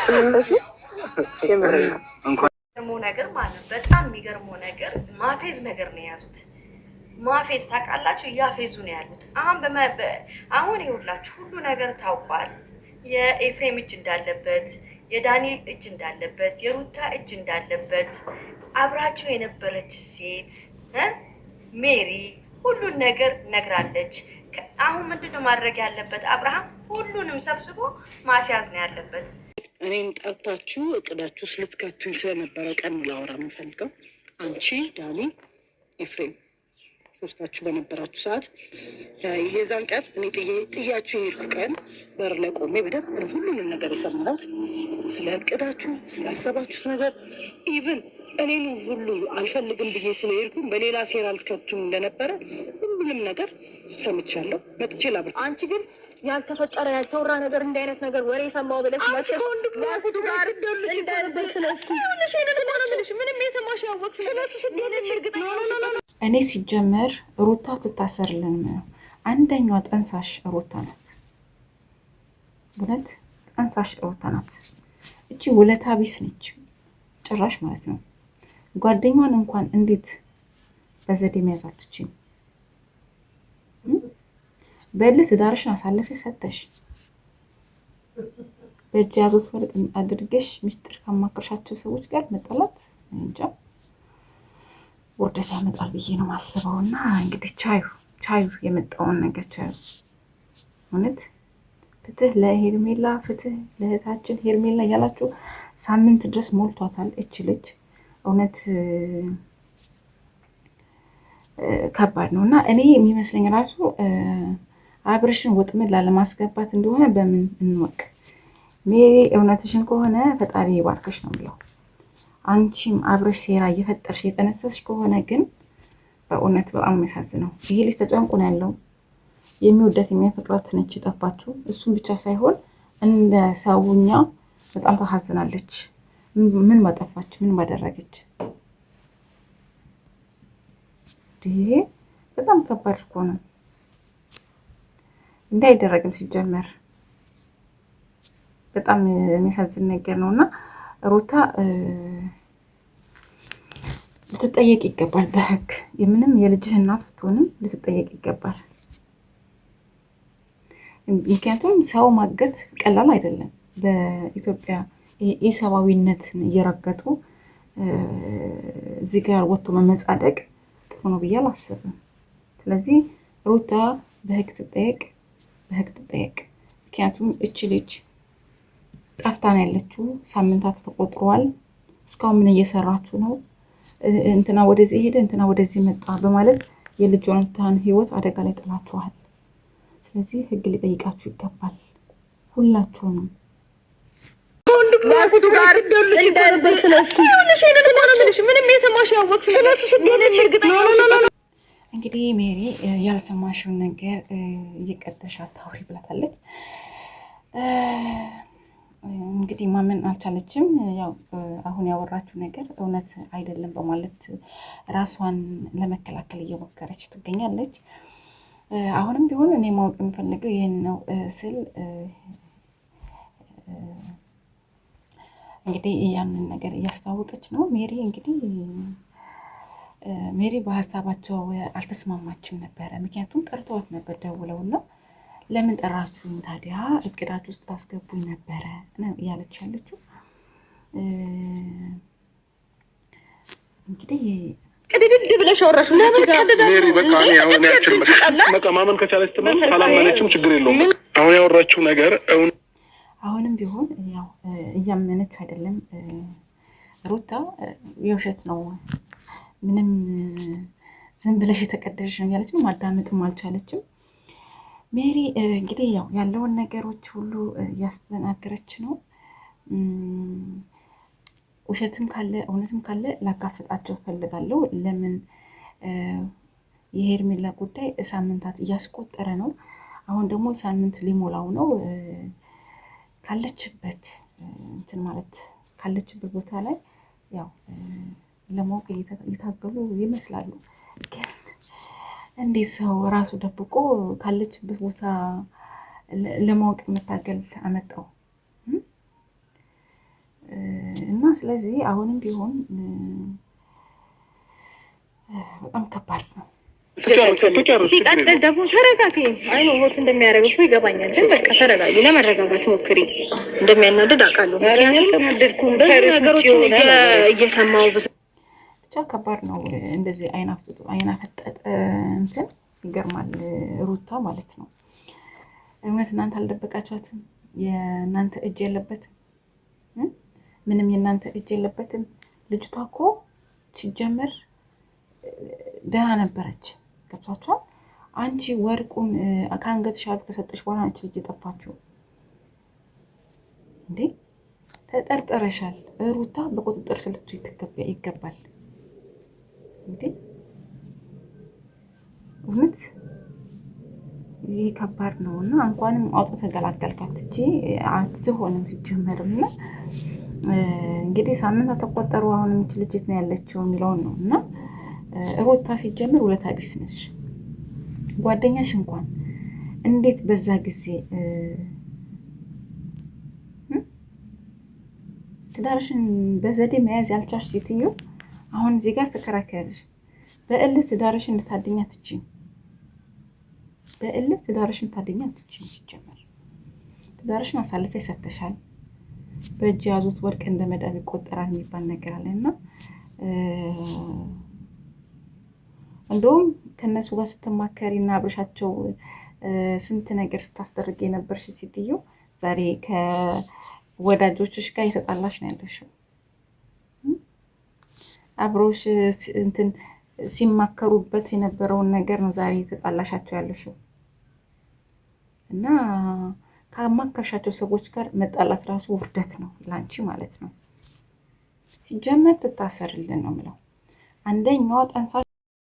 እሺ የምርና ነገር ማለት በጣም የሚገርመው ነገር ማፌዝ ነገር ነው የያዙት። ማፌዝ ታውቃላችሁ፣ እያፌዙ ነው ያሉት። አሁን ይኸውላችሁ ሁሉ ነገር ታውቋል። የኤፍሬም እጅ እንዳለበት፣ የዳኒ እጅ እንዳለበት፣ የሩታ እጅ እንዳለበት አብራቸው የነበረች ሴት ሜሪ ሁሉን ነገር ነግራለች። አሁን ምንድነው ማድረግ ያለበት? አብርሃም ሁሉንም ሰብስቦ ማስያዝ ነው ያለበት። እኔን ጠርታችሁ እቅዳችሁ ልትከቱኝ ስለነበረ ቀን ላወራ የምፈልገው አንቺ፣ ዳኒ፣ ኤፍሬም ሶስታችሁ በነበራችሁ ሰዓት የዛን ቀን እኔ ጥያችሁ የሄድኩ ቀን በር ላይ ቆሜ በደንብ ሁሉንም ነገር የሰማሁት ስለ እቅዳችሁ ስላሰባችሁት ነገር ኢቭን እኔን ሁሉ አልፈልግም ብዬ ስለሄድኩኝ በሌላ ሴራ ልትከቱኝ እንደነበረ ሁሉንም ነገር ሰምቻለሁ። መጥቼ ላብር አንቺ ግን ያልተፈጠረ ያልተወራ ነገር እንደ አይነት ነገር ወሬ ሰማው ብለሽ ለሱ ጋር ስለሱ ምንም የሰማሽ ያወቅሽ ስለሱ ስለነች እርግጠኛ እኔ ሲጀመር ሩታ ትታሰርልን ነው። አንደኛዋ ጠንሳሽ ሩታ ናት። እውነት ጠንሳሽ ሩታ ናት። እቺ ውለታ ቢስ ነች ጭራሽ ማለት ነው። ጓደኛዋን እንኳን እንዴት በዘዴ መያዝ አትችይም? በል ትዳርሽን አሳልፈሽ ሰተሽ በእጅ ያዙት ወርቅ አድርገሽ ሚስጥር ካማከርሻቸው ሰዎች ጋር መጣላት እንጃ ውርደት ያመጣል ብዬ ነው ማስበው። እና እንግዲህ ቻዩ የመጣውን ነገር ቻዩ። እውነት ፍትህ ለሄርሜላ፣ ፍትህ ለእህታችን ሄርሜላ ያላችሁ ሳምንት ድረስ ሞልቷታል እች ልጅ። እውነት ከባድ ነው። እና እኔ የሚመስለኝ ራሱ አብርሽን ወጥመድ ላለማስገባት እንደሆነ በምን እንወቅ። ሜሪ እውነትሽን ከሆነ ፈጣሪ ይባርክሽ ነው ብለው አንቺም አብረሽ ሴራ እየፈጠርሽ የጠነሰስሽ ከሆነ ግን በእውነት በጣም የሚያሳዝነው። ይሄ ልጅ ተጨንቆ ነው ያለው። የሚወዳት የሚያፈቅራት ነች የጠፋችው። እሱም ብቻ ሳይሆን እንደ ሰውኛ በጣም ታሳዝናለች። ምን ባጠፋች? ምን ባደረገች? ይሄ በጣም ከባድ እኮ ነው። እንዳይደረግም ሲጀመር በጣም የሚያሳዝን ነገር ነው። እና ሩታ ልትጠየቅ ይገባል በህግ። የምንም የልጅህ እናት ብትሆንም ልትጠየቅ ይገባል። ምክንያቱም ሰው ማገት ቀላል አይደለም። በኢትዮጵያ ኢሰብአዊነት እየረገጡ እዚህ ጋር ወጥቶ መመጻደቅ ጥሩ ነው ብዬ አላስብም። ስለዚህ ሩታ በህግ ትጠየቅ፣ በህግ ትጠየቅ። ምክንያቱም እች ልጅ ጠፍታ ነው ያለችው። ሳምንታት ተቆጥሯል። እስካሁን ምን እየሰራችሁ ነው? እንትና ወደዚህ ሄደ፣ እንትና ወደዚህ መጣ በማለት የልጇን ህይወት አደጋ ላይ ጥላችኋል። ስለዚህ ህግ ሊጠይቃችሁ ይገባል ሁላችሁንም። ለሱ ጋር ስለሱ ምንም የሰማሽ ያወቅሽ ስለሱ ስለነች እርግጠኛ እንግዲህ ሜሪ ያልሰማሽውን ነገር እየቀጠሻ ታውሪ ብላታለች። እንግዲህ ማመን አልቻለችም። ያው አሁን ያወራችው ነገር እውነት አይደለም በማለት ራሷን ለመከላከል እየሞከረች ትገኛለች። አሁንም ቢሆን እኔ ማወቅ የምፈልገው ይህን ነው ስል እንግዲህ ያንን ነገር እያስታወቀች ነው ሜሪ። እንግዲህ ሜሪ በሀሳባቸው አልተስማማችም ነበረ። ምክንያቱም ጠርተዋት ነበር ደውለውና ለምን ጠራችሁኝ ታዲያ እቅዳችሁ ውስጥ ታስገቡኝ ነበረ እያለች ያለችው። እንግዲህ ቅድድድ ብለሽ አወራሽ ሜሪ። በቃ እኔ አሁን ያችን በቃ ማመን ከቻለች ትመን፣ ካላመነችም ችግር የለውም። አሁን ያወራችው ነገር አሁንም ቢሆን ያው እያመነች አይደለም ሩታ። የውሸት ነው ምንም ዝም ብለሽ የተቀደደሽ ነው እያለች ነው። ማዳመጥም አልቻለችም ሜሪ። እንግዲህ ያው ያለውን ነገሮች ሁሉ እያስተናገረች ነው። ውሸትም ካለ እውነትም ካለ ላጋፈጣቸው ፈልጋለሁ። ለምን የሄርሜላ ጉዳይ ሳምንታት እያስቆጠረ ነው። አሁን ደግሞ ሳምንት ሊሞላው ነው። ካለችበት እንትን ማለት ካለችበት ቦታ ላይ ያው ለማወቅ እየታገሉ ይመስላሉ። ግን እንዴት ሰው ራሱ ደብቆ ካለችበት ቦታ ለማወቅ መታገል አመጣው? ስለዚህ አሁንም ቢሆን በጣም ከባድ ነው። ሲቀጥል ደግሞ ተረጋጊ። አይ ነው ሆት እንደሚያደርግ እኮ ይገባኛል፣ ግን በቃ ተረጋጊ፣ ለመረጋጋት ሞክሪ። እንደሚያናድድ አውቃለሁ፣ ምክንያቱም ነገሮችን እየሰማሁ ብዙ ብቻ ከባድ ነው። እንደዚህ አይናፈጠጠ እንትን ይገርማል። ሩታ ማለት ነው። እውነት እናንተ አልደበቃችኋትም? የእናንተ እጅ የለበትም፣ ምንም የእናንተ እጅ የለበትም። ልጅቷ እኮ ሲጀመር ደህና ነበረች። ገብቷችኋል? አንቺ ወርቁን ከአንገትሽ አልፎ ከሰጠሽ በኋላ አንቺ ልጅ የጠፋችው እንዴ? ተጠርጠረሻል። ሩታ በቁጥጥር ስር ልትይዝ ይገባል እንዴ! እውነት ይህ ከባድ ነው። እና እንኳንም አውጥተህ ተገላገልካት እንጂ አትሆንም ሲጀመርም። እና እንግዲህ ሳምንት ተቆጠሩ። አሁን የምች ልጅት ነው ያለችው የሚለውን ነው። እና ሩታ ሲጀምር ውለታ ቢስ ነሽ። ጓደኛሽ እንኳን እንዴት በዛ ጊዜ ትዳርሽን በዘዴ መያዝ ያልቻልሽ ሴትዮ አሁን እዚህ ጋር ተከራከረሽ። በእልህ ትዳርሽን እንድታደኛ ትችኝ፣ በእልህ ትዳርሽን ታደኛ ትችኝ። ሲጀመር ትዳርሽን አሳልፈሽ ሰጥተሻል። በእጅ ያዙት ወርቅ እንደ መዳብ ይቆጠራል የሚባል ነገር አለ እና እንደውም ከነሱ ጋር ስትማከሪ እና አብረሻቸው ስንት ነገር ስታስደርግ የነበርሽ ሴትዮ ዛሬ ከወዳጆችሽ ጋር የተጣላሽ ነው ያለሽው። አብሮሽ እንትን ሲማከሩበት የነበረውን ነገር ነው ዛሬ የተጣላሻቸው ያለሽው። እና ከማከርሻቸው ሰዎች ጋር መጣላት ራሱ ውርደት ነው ላንቺ ማለት ነው። ሲጀመር ትታሰርልን ነው የምለው። አንደኛዋ ጠንሳ